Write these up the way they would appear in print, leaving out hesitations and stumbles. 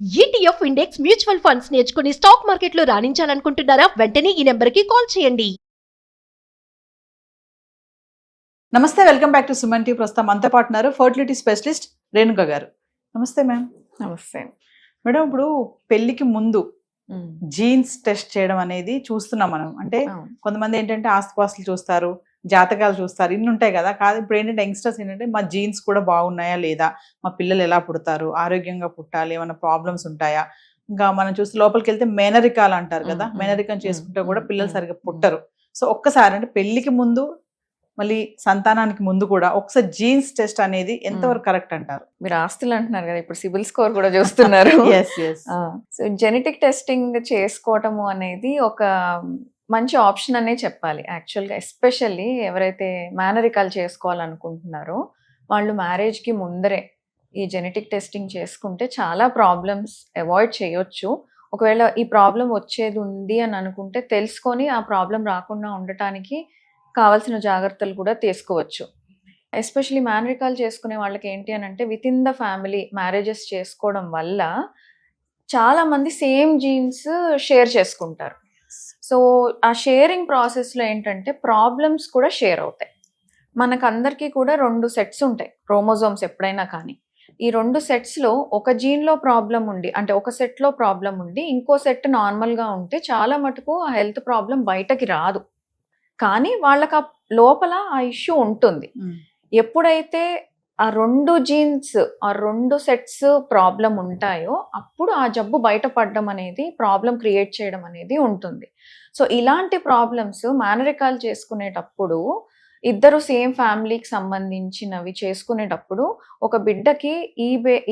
ETF index mutual funds నేర్చుకుని stock మార్కెట్లో రాణించాలనుకుంటున్నారా? వెంటనే ఈ నెంబర్కి కాల్ చేయండి. నమస్తే, welcome back to Suman TV. ప్రస్తుతం మనతో పాటు ఉన్నారు ఫర్టిలిటీ స్పెషలిస్ట్ రేణుక గారు. నమస్తే మ్యామ్. నమస్తే మేడం, ఇప్పుడు పెళ్లికి ముందు జీన్స్ టెస్ట్ చేయడం అనేది చూస్తున్నాం మనం. అంటే కొంతమంది ఏంటంటే ఆస్తిపాస్తులు చూస్తారు, జాతకాలు చూస్తారు, ఇన్ని ఉంటాయి కదా. కాదు, ఇప్పుడు ఏంటంటే యంగ్స్టర్స్ ఏంటంటే మా జీన్స్ కూడా బాగున్నాయా లేదా, మా పిల్లలు ఎలా పుడతారు, ఆరోగ్యంగా పుట్టాలి, ఏమైనా ప్రాబ్లమ్స్ ఉంటాయా, ఇంకా మనం చూస్తే లోపలికి వెళ్తే మేనరికాలు అంటారు కదా, మేనరికం చేసుకుంటే కూడా పిల్లలు సరిగ్గా పుట్టరు. సో ఒక్కసారి అంటే పెళ్లికి ముందు మళ్ళీ సంతానానికి ముందు కూడా ఒకసారి జీన్స్ టెస్ట్ అనేది ఎంతవరకు కరెక్ట్ అంటారు? మీరు ఆస్తులు అంటున్నారు కదా, ఇప్పుడు సిబిల్ స్కోర్ కూడా చూస్తున్నారు. సో జెనెటిక్ టెస్టింగ్ చేసుకోవటము అనేది ఒక మంచి ఆప్షన్ అనే చెప్పాలి యాక్చువల్గా. ఎస్పెషల్లీ ఎవరైతే మేనరికాలు చేసుకోవాలనుకుంటున్నారో వాళ్ళు మ్యారేజ్కి ముందరే ఈ జెనెటిక్ టెస్టింగ్ చేసుకుంటే చాలా ప్రాబ్లమ్స్ అవాయిడ్ చేయొచ్చు. ఒకవేళ ఈ ప్రాబ్లం వచ్చేది ఉంది అని అనుకుంటే తెలుసుకొని ఆ ప్రాబ్లం రాకుండా ఉండటానికి కావాల్సిన జాగ్రత్తలు కూడా తీసుకోవచ్చు. ఎస్పెషలీ మేనరికాలు చేసుకునే వాళ్ళకి ఏంటి అని అంటే with in the family marriages చేసుకోవడం వల్ల చాలామంది సేమ్ జీన్స్ షేర్ చేసుకుంటారు. సో ఆ షేరింగ్ ప్రాసెస్లో ఏంటంటే ప్రాబ్లమ్స్ కూడా షేర్ అవుతాయి. మనకందరికీ కూడా 2 సెట్స్ ఉంటాయి క్రోమోజోమ్స్ ఎప్పుడైనా కానీ. ఈ 2 సెట్స్లో ఒక జీన్లో ప్రాబ్లం ఉండి, అంటే ఒక సెట్లో ప్రాబ్లం ఉండి ఇంకో సెట్ నార్మల్గా ఉంటే చాలా మటుకు ఆ హెల్త్ ప్రాబ్లం బయటకి రాదు, కానీ వాళ్ళకి ఆ లోపల ఆ ఇష్యూ ఉంటుంది. ఎప్పుడైతే ఆ 2 జీన్స్ ఆ 2 సెట్స్ ప్రాబ్లం ఉంటాయో అప్పుడు ఆ జబ్బు బయటపడడం అనేది, ప్రాబ్లం క్రియేట్ చేయడం అనేది ఉంటుంది. సో ఇలాంటి ప్రాబ్లమ్స్ మేనరికాలు చేసుకునేటప్పుడు ఇద్దరు సేమ్ ఫ్యామిలీకి సంబంధించినవి చేసుకునేటప్పుడు ఒక బిడ్డకి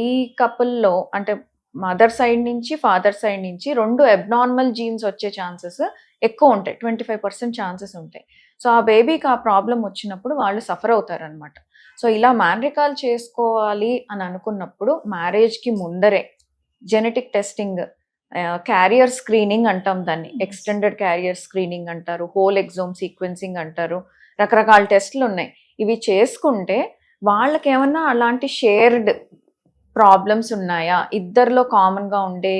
ఈ కపుల్లో అంటే మదర్ సైడ్ నుంచి ఫాదర్ సైడ్ నుంచి 2 అబ్నార్మల్ జీన్స్ వచ్చే ఛాన్సెస్ ఎక్కువ ఉంటాయి. 25% ఛాన్సెస్ ఉంటాయి. సో ఆ బేబీకి ఆ ప్రాబ్లం వచ్చినప్పుడు వాళ్ళు సఫర్ అవుతారనమాట. సో ఇలా మేనరికాలు చేసుకోవాలి అని అనుకున్నప్పుడు మ్యారేజ్కి ముందరే జెనెటిక్ టెస్టింగ్, క్యారియర్ స్క్రీనింగ్ అంటాం దాన్ని, ఎక్స్టెండెడ్ క్యారియర్ స్క్రీనింగ్ అంటారు, హోల్ ఎగ్జోమ్ సీక్వెన్సింగ్ అంటారు, రకరకాల టెస్టులు ఉన్నాయి. ఇవి చేసుకుంటే వాళ్ళకి ఏమన్నా అలాంటి షేర్డ్ ప్రాబ్లమ్స్ ఉన్నాయా, ఇద్దరిలో కామన్గా ఉండే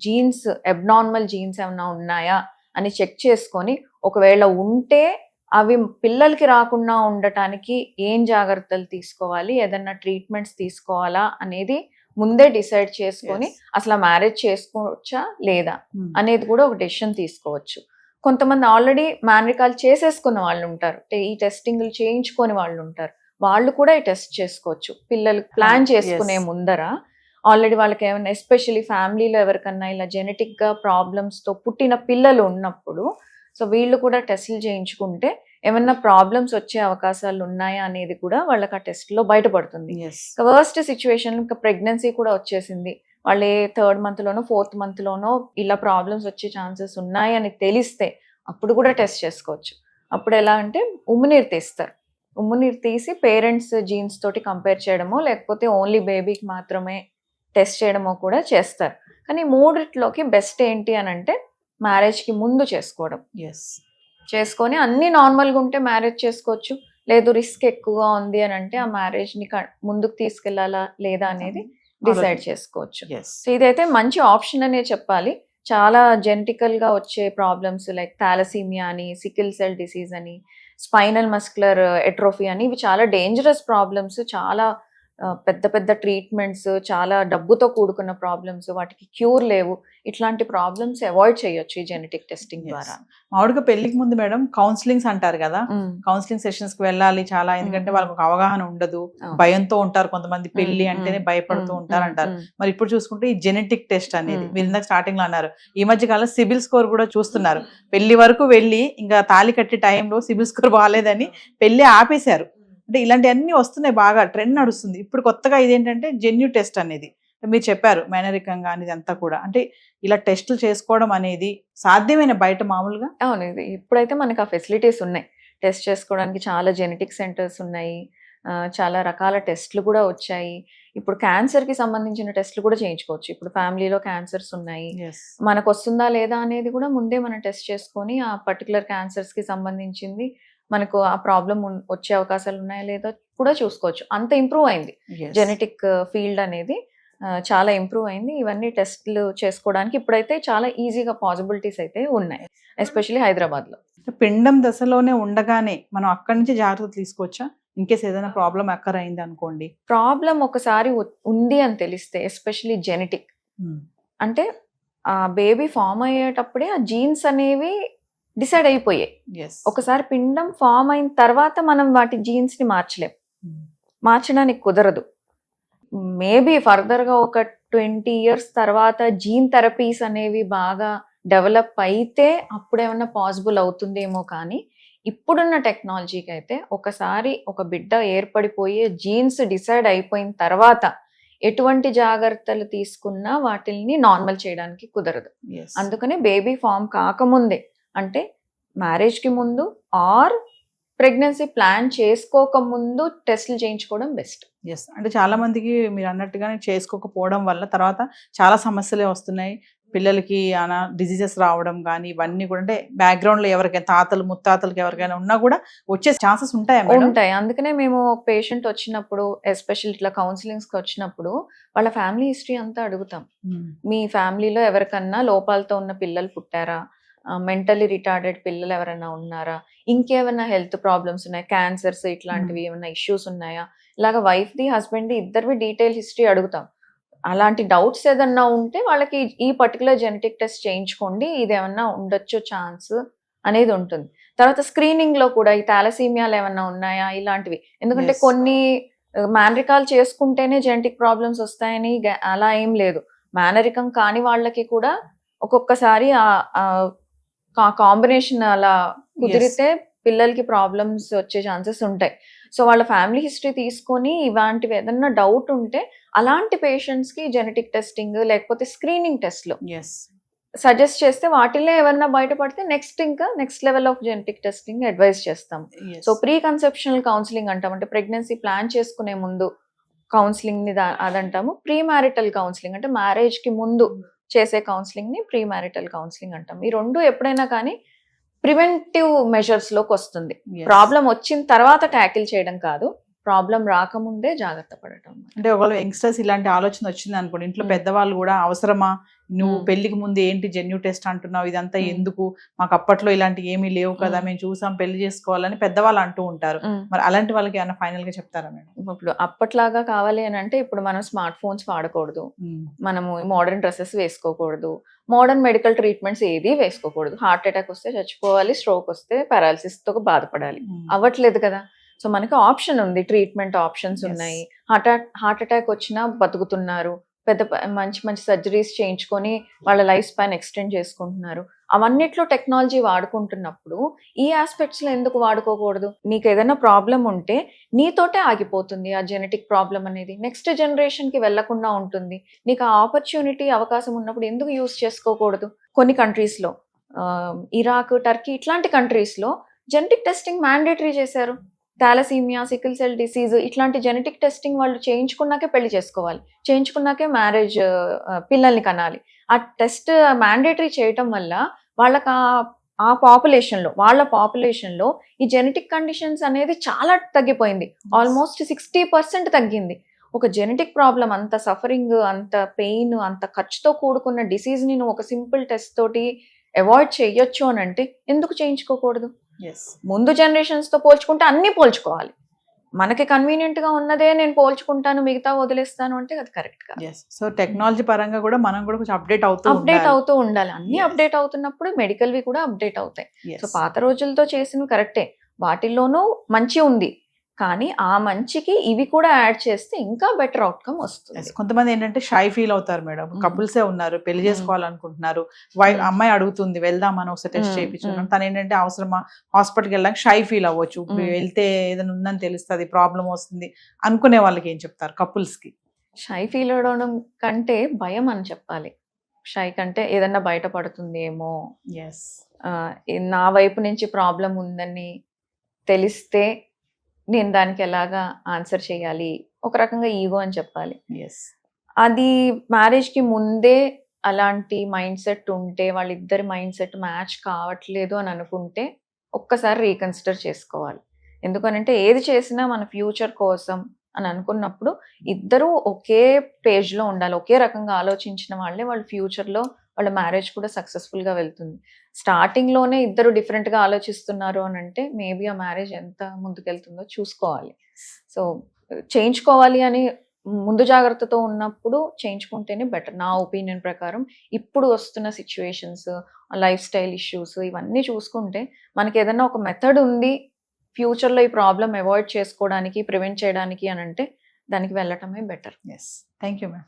జీన్స్, అబ్నార్మల్ జీన్స్ ఏమైనా ఉన్నాయా అని చెక్ చేసుకొని ఒకవేళ ఉంటే అవి పిల్లలకి రాకుండా ఉండటానికి ఏం జాగ్రత్తలు తీసుకోవాలి, ఏదన్నా ట్రీట్మెంట్స్ తీసుకోవాలా అనేది ముందే డిసైడ్ చేసుకొని అసలు మ్యారేజ్ చేసుకోవచ్చా లేదా అనేది కూడా ఒక డెసిషన్ తీసుకోవచ్చు. కొంతమంది ఆల్రెడీ మేనరికాలు చేసేసుకున్న వాళ్ళు ఉంటారు, ఈ టెస్టింగ్లు చేయించుకొని వాళ్ళు ఉంటారు, వాళ్ళు కూడా ఈ టెస్ట్ చేసుకోవచ్చు. పిల్లలు ప్లాన్ చేసుకునే ముందర ఆల్రెడీ వాళ్ళకి ఏమైనా, ఎస్పెషల్లీ ఫ్యామిలీలో ఎవరికన్నా ఇలా జెనెటిక్గా ప్రాబ్లమ్స్తో పుట్టిన పిల్లలు ఉన్నప్పుడు సో వీళ్ళు కూడా టెస్టులు చేయించుకుంటే ఏమన్నా ప్రాబ్లమ్స్ వచ్చే అవకాశాలు ఉన్నాయా అనేది కూడా వాళ్ళకి ఆ టెస్ట్లో బయటపడుతుంది. వర్స్ట్ సిచ్యువేషన్ ఇంకా ప్రెగ్నెన్సీ కూడా వచ్చేసింది, వాళ్ళు 3rd మంత్లోనో 4th మంత్లోనో ఇలా ప్రాబ్లమ్స్ వచ్చే ఛాన్సెస్ ఉన్నాయని తెలిస్తే అప్పుడు కూడా టెస్ట్ చేసుకోవచ్చు. అప్పుడు ఎలా అంటే ఉమ్మినీరు తీస్తారు, ఉమ్మునీరు తీసి పేరెంట్స్ జీన్స్ తోటి కంపేర్ చేయడమో లేకపోతే ఓన్లీ బేబీకి మాత్రమే టెస్ట్ చేయడమో కూడా చేస్తారు. కానీ 3 బెస్ట్ ఏంటి అని అంటే మ్యారేజ్కి ముందు చేసుకోవడం. చేసుకొని అన్నీ నార్మల్గా ఉంటే మ్యారేజ్ చేసుకోవచ్చు, లేదు రిస్క్ ఎక్కువగా ఉంది అని అంటే ఆ మ్యారేజ్ని ముందుకు తీసుకెళ్లాలా లేదా అనేది డిసైడ్ చేసుకోవచ్చు. సో ఇదైతే మంచి ఆప్షన్ అనే చెప్పాలి. చాలా జెనెటికల్గా వచ్చే ప్రాబ్లమ్స్ లైక్ థాలసీమియా అని, సికిల్ సెల్ డిసీజ్ అని, స్పైనల్ మస్కులర్ ఎట్రోఫీ అని, ఇవి చాలా డేంజరస్ ప్రాబ్లమ్స్, చాలా పెద్ద పెద్ద ట్రీట్మెంట్స్, చాలా డబ్బుతో కూడుకున్న ప్రాబ్లమ్స్, వాటికి క్యూర్ లేవు. ఇట్లాంటి ప్రాబ్లమ్స్ అవాయిడ్ చేయొచ్చు ఈ జెనెటిక్ టెస్టింగ్ ద్వారా. మామూలుగా పెళ్లికి ముందు మేడం కౌన్సిలింగ్స్ అంటారు కదా, కౌన్సిలింగ్ సెషన్స్ కి వెళ్ళాలి చాలా, ఎందుకంటే వాళ్ళకి ఒక అవగాహన ఉండదు, భయంతో ఉంటారు కొంతమంది, పెళ్లి అంటేనే భయపడుతూ ఉంటారు అంటారు. మరి ఇప్పుడు చూసుకుంటే ఈ జెనెటిక్ టెస్ట్ అనేది మీరు ఇందాక స్టార్టింగ్ లో అన్నారు, ఈ మధ్య కాలంలో సిబిల్ స్కోర్ కూడా చూస్తున్నారు. పెళ్లి వరకు వెళ్ళి ఇంకా తాళి కట్టే టైంలో సిబిల్ స్కోర్ బాగాలేదని పెళ్లి ఆపేశారు. అంటే ఇలాంటివన్నీ వస్తున్నాయి, బాగా ట్రెండ్ నడుస్తుంది. ఇప్పుడు కొత్తగా ఇదేంటంటే జెన్యూ టెస్ట్ అనేది మీరు చెప్పారు, మేనరికంగా అనేది అంతా కూడా. అంటే ఇలా టెస్టులు చేసుకోవడం అనేది సాధ్యమైన బయట మామూలుగా? అవును, ఇది ఇప్పుడైతే మనకు ఆ ఫెసిలిటీస్ ఉన్నాయి, టెస్ట్ చేసుకోవడానికి చాలా జెనెటిక్ సెంటర్స్ ఉన్నాయి, చాలా రకాల టెస్ట్లు కూడా వచ్చాయి. ఇప్పుడు క్యాన్సర్కి సంబంధించిన టెస్ట్లు కూడా చేయించుకోవచ్చు. ఇప్పుడు ఫ్యామిలీలో క్యాన్సర్స్ ఉన్నాయి, మనకు వస్తుందా లేదా అనేది కూడా ముందే మనం టెస్ట్ చేసుకొని ఆ పర్టికులర్ క్యాన్సర్స్కి సంబంధించింది మనకు ఆ ప్రాబ్లం వచ్చే అవకాశాలు ఉన్నాయా లేదో కూడా చూసుకోవచ్చు. అంత ఇంప్రూవ్ అయింది జెనెటిక్ ఫీల్డ్ అనేది. చాలా ఇంప్రూవ్ అయింది. ఇవన్నీ టెస్ట్లు చేసుకోవడానికి ఇప్పుడైతే చాలా ఈజీగా పాసిబిలిటీస్ అయితే ఉన్నాయి, ఎస్పెషల్లీ హైదరాబాద్లో. పిండం దశలోనే ఉండగానే మనం అక్కడి నుంచి జాగ్రత్తలు తీసుకోవచ్చా? ఇన్ కేస్ ఏదైనా ప్రాబ్లం అక్కర్ అయింది అనుకోండి. ప్రాబ్లం ఒకసారి ఉంది అని తెలిస్తే, ఎస్పెషల్లీ జెనెటిక్, అంటే ఆ బేబీ ఫామ్ అయ్యేటప్పుడే ఆ జీన్స్ అనేవి డిసైడ్ అయిపోయాయి. ఒకసారి పిండం ఫామ్ అయిన తర్వాత మనం వాటి జీన్స్ ని మార్చలేం, మార్చడానికి కుదరదు. మేబీ ఫర్దర్గా ఒక 20 years తర్వాత జీన్ థెరపీస్ అనేవి బాగా డెవలప్ అయితే అప్పుడేమన్నా పాసిబుల్ అవుతుందేమో, కానీ ఇప్పుడున్న టెక్నాలజీకి అయితే ఒకసారి ఒక బిడ్డ ఏర్పడిపోయే జీన్స్ డిసైడ్ అయిపోయిన తర్వాత ఎటువంటి జాగ్రత్తలు తీసుకున్నా వాటిని నార్మల్ చేయడానికి కుదరదు. అందుకనే బేబీ ఫామ్ కాకముందే, అంటే మ్యారేజ్కి ముందు ఆర్ ప్రెగ్నెన్సీ ప్లాన్ చేసుకోక ముందు టెస్ట్లు చేయించుకోవడం బెస్ట్. అంటే చాలా మందికి మీరు అన్నట్టుగానే చేసుకోకపోవడం వల్ల తర్వాత చాలా సమస్యలే వస్తున్నాయి. పిల్లలకి డిజీజెస్ రావడం కానీ ఇవన్నీ కూడా, అంటే బ్యాక్గ్రౌండ్ లో ఎవరికైనా తాతలు ముత్తాతలకి ఎవరికైనా ఉన్నా కూడా వచ్చే ఛాన్సెస్ ఉంటాయి. అందుకనే మేము పేషెంట్ వచ్చినప్పుడు, ఎస్పెషల్ ఇట్లా కౌన్సిలింగ్స్కి వచ్చినప్పుడు వాళ్ళ ఫ్యామిలీ హిస్టరీ అంతా అడుగుతాం. మీ ఫ్యామిలీలో ఎవరికన్నా లోపాలతో ఉన్న పిల్లలు పుట్టారా, మెంటలీ రిటార్డెడ్ పిల్లలు ఎవరైనా ఉన్నారా, ఇంకేమైనా హెల్త్ ప్రాబ్లమ్స్ ఉన్నాయా, క్యాన్సర్స్ ఇట్లాంటివి ఏమైనా ఇష్యూస్ ఉన్నాయా, ఇలాగ వైఫ్ది హస్బెండ్ది ఇద్దరివి డీటెయిల్ హిస్టరీ అడుగుతాం. అలాంటి డౌట్స్ ఏదన్నా ఉంటే వాళ్ళకి ఈ పర్టికులర్ జెనెటిక్ టెస్ట్ చేయించుకోండి, ఇది ఏమన్నా ఉండొచ్చు ఛాన్స్ అనేది ఉంటుంది. తర్వాత స్క్రీనింగ్ లో కూడా ఈ థాలసీమియాలు ఏమన్నా ఉన్నాయా ఇలాంటివి, ఎందుకంటే కొన్ని మేనరికాలు చేసుకుంటేనే జెనెటిక్ ప్రాబ్లమ్స్ వస్తాయని అలా ఏం లేదు. మేనరికం కాని వాళ్ళకి కూడా ఒక్కొక్కసారి కాంబినేషన్ అలా కుదిరితే పిల్లలకి ప్రాబ్లమ్స్ వచ్చే ఛాన్సెస్ ఉంటాయి. సో వాళ్ళ ఫ్యామిలీ హిస్టరీ తీసుకొని ఇలాంటివి ఏదన్నా డౌట్ ఉంటే అలాంటి పేషెంట్స్ కి జెనెటిక్ టెస్టింగ్ లేకపోతే స్క్రీనింగ్ టెస్ట్లు సజెస్ట్ చేస్తే వాటిల్లో ఏమన్నా బయటపడితే next level of genetic testing advise చేస్తాం. సో ప్రీ కన్సెప్షనల్ కౌన్సిలింగ్ అంటాం, అంటే ప్రెగ్నెన్సీ ప్లాన్ చేసుకునే ముందు కౌన్సిలింగ్ ని అదంటాము. ప్రీ మ్యారిటల్ కౌన్సిలింగ్ అంటే మ్యారేజ్ కి ముందు చేసే కౌన్సిలింగ్ ని ప్రీ మ్యారిటల్ కౌన్సిలింగ్ అంటాం. ఈ రెండు ఎప్పుడైనా కానీ ప్రివెంటివ్ మెజర్స్ లోకి వస్తుంది. ప్రాబ్లం వచ్చిన తర్వాత ట్యాకిల్ చేయడం కాదు, ప్రాబ్లం రాకముందే జాగ్రత్త పడటం. అంటే ఒకవేళ యంగ్స్టర్స్ ఇలాంటి ఆలోచన వచ్చింది అనుకోండి, ఇంట్లో పెద్దవాళ్ళు కూడా అవసరమా, నువ్వు పెళ్లికి ముందు ఏంటి జెన్యూ టెస్ట్ అంటున్నావు, ఇదంతా ఎందుకు, మాకు అప్పట్లో ఇలాంటి ఏమీ లేవు కదా, మేము చూసాం పెళ్లి చేసుకోవాలని పెద్దవాళ్ళు అంటూ ఉంటారు. మరి అలాంటి వాళ్ళకి ఏమైనా ఫైనల్ గా చెప్తారా మేడం? ఇప్పుడు అప్పట్లాగా కావాలి అని అంటే ఇప్పుడు మనం స్మార్ట్ ఫోన్స్ వాడకూడదు, మనము మోడర్న్ డ్రెస్సెస్ వేసుకోకూడదు, మోడర్న్ మెడికల్ ట్రీట్మెంట్స్ ఏది వేసుకోకూడదు. హార్ట్ అటాక్ వస్తే చచ్చిపోవాలి, స్ట్రోక్ వస్తే పారాలిసిస్ తో బాధపడాలి, అవ్వట్లేదు కదా. సో మనకి ఆప్షన్ ఉంది, ట్రీట్మెంట్ ఆప్షన్స్ ఉన్నాయి. హార్ట్ అటాక్ వచ్చినా బతుకుతున్నారు, మంచి మంచి సర్జరీస్ చేయించుకొని వాళ్ళ లైఫ్ స్పాన్ ఎక్స్టెండ్ చేసుకుంటున్నారు. అవన్నిట్లో టెక్నాలజీ వాడుకుంటున్నప్పుడు ఈ ఆస్పెక్ట్స్ లో ఎందుకు వాడుకోకూడదు? నీకు ఏదైనా ప్రాబ్లం ఉంటే నీతోటే ఆగిపోతుంది ఆ జెనెటిక్ ప్రాబ్లం అనేది, నెక్స్ట్ జనరేషన్ కి వెళ్లకుండా ఉంటుంది. నీకు ఆ ఆపర్చునిటీ అవకాశం ఉన్నప్పుడు ఎందుకు యూజ్ చేసుకోకూడదు? కొన్ని కంట్రీస్ లో, ఇరాక్, టర్కీ ఇట్లాంటి కంట్రీస్ లో జెనెటిక్ టెస్టింగ్ మ్యాండేటరీ చేశారు. థాలసీమియా, సికిల్ సెల్ డిసీజ్ ఇట్లాంటి జెనెటిక్ టెస్టింగ్ వాళ్ళు చేయించుకున్నాకే పెళ్లి చేసుకోవాలి, చేయించుకున్నాకే మ్యారేజ్ పిల్లల్ని కనాలి. ఆ టెస్ట్ మ్యాండేటరీ చేయటం వల్ల వాళ్ళకి వాళ్ళ పాపులేషన్లో ఈ జెనెటిక్ కండిషన్స్ అనేది చాలా తగ్గిపోయింది, ఆల్మోస్ట్ 60% తగ్గింది. ఒక జెనెటిక్ ప్రాబ్లం, అంత సఫరింగ్, అంత పెయిన్, అంత ఖర్చుతో కూడుకున్న డిసీజ్ని నువ్వు ఒక సింపుల్ టెస్ట్ తోటి అవాయిడ్ చేయొచ్చు అని అంటే ఎందుకు చేయించుకోకూడదు? ముందు జనరేషన్స్ తో పోల్చుకుంటే అన్ని పోల్చుకోవాలి. మనకి కన్వీనియంట్ గా ఉన్నదే నేను పోల్చుకుంటాను, మిగతా వదిలేస్తాను అంటే అది కరెక్ట్ కాదు. సో టెక్నాలజీ పరంగా కూడా మనం కూడా కొంచెం అప్డేట్ అవుతూ ఉండాలి. అన్ని అప్డేట్ అవుతున్నప్పుడు మెడికల్వి కూడా అప్డేట్ అవుతాయి. సో పాత రోజులతో చేసినవి కరెక్టే, వాటిల్లోనూ మంచి ఉంది, కానీ ఆ మంచికి ఇవి కూడా యాడ్ చేస్తే ఇంకా బెటర్ అవుట్కమ్ వస్తుంది. కొంతమంది ఏంటంటే షై ఫీల్ అవుతారు మేడం, కపుల్సే ఉన్నారు, పెళ్లి చేసుకోవాలనుకుంటున్నారు, అమ్మాయి అడుగుతుంది వెళ్దామని ఒకసారి టెస్ట్ చేయించుకున్నాం, తను ఏంటంటే అవసరమా హాస్పిటల్కి వెళ్ళడానికి షై ఫీల్ అవ్వచ్చు, వెళ్తే ఏదైనా ఉందని తెలుస్తుంది, ప్రాబ్లం వస్తుంది అనుకునే వాళ్ళకి ఏం చెప్తారు కపుల్స్ కి? షై ఫీల్ అవడం కంటే భయం అని చెప్పాలి. షై కంటే ఏదన్నా బయటపడుతుందేమో, నా వైపు నుంచి ప్రాబ్లం ఉందని తెలిస్తే నేను దానికి ఎలాగా ఆన్సర్ చేయాలి, ఒక రకంగా ఈగో అని చెప్పాలి. అది మ్యారేజ్కి ముందే అలాంటి మైండ్ సెట్ ఉంటే, వాళ్ళిద్దరి మైండ్ సెట్ మ్యాచ్ కావట్లేదు అని అనుకుంటే ఒక్కసారి రీకన్సిడర్ చేసుకోవాలి. ఎందుకనంటే ఏది చేసినా మన ఫ్యూచర్ కోసం అని అనుకున్నప్పుడు ఇద్దరు ఒకే పేజ్ లో ఉండాలి, ఒకే రకంగా ఆలోచించిన వాళ్ళే వాళ్ళ ఫ్యూచర్ లో వాళ్ళ మ్యారేజ్ కూడా సక్సెస్ఫుల్ గా వెళ్తుంది. స్టార్టింగ్ లోనే ఇద్దరు డిఫరెంట్ గా ఆలోచిస్తున్నారు అని అంటే మేబీ ఆ మ్యారేజ్ ఎంత ముందుకెళ్తుందో చూసుకోవాలి. సో చేయించుకోవాలి అని ముందు జాగ్రత్తతో ఉన్నప్పుడు చేయించుకుంటేనే బెటర్ నా ఒపీనియన్ ప్రకారం. ఇప్పుడు వస్తున్న సిచ్యువేషన్స్, లైఫ్ స్టైల్ ఇష్యూస్ ఇవన్నీ చూసుకుంటే మనకి ఏదైనా ఒక మెథడ్ ఉంది ఫ్యూచర్లో ఈ ప్రాబ్లం అవాయిడ్ చేసుకోవడానికి, ప్రివెంట్ చేయడానికి అని అంటే దానికి వెళ్ళటమే better. Yes, thank you ma'am.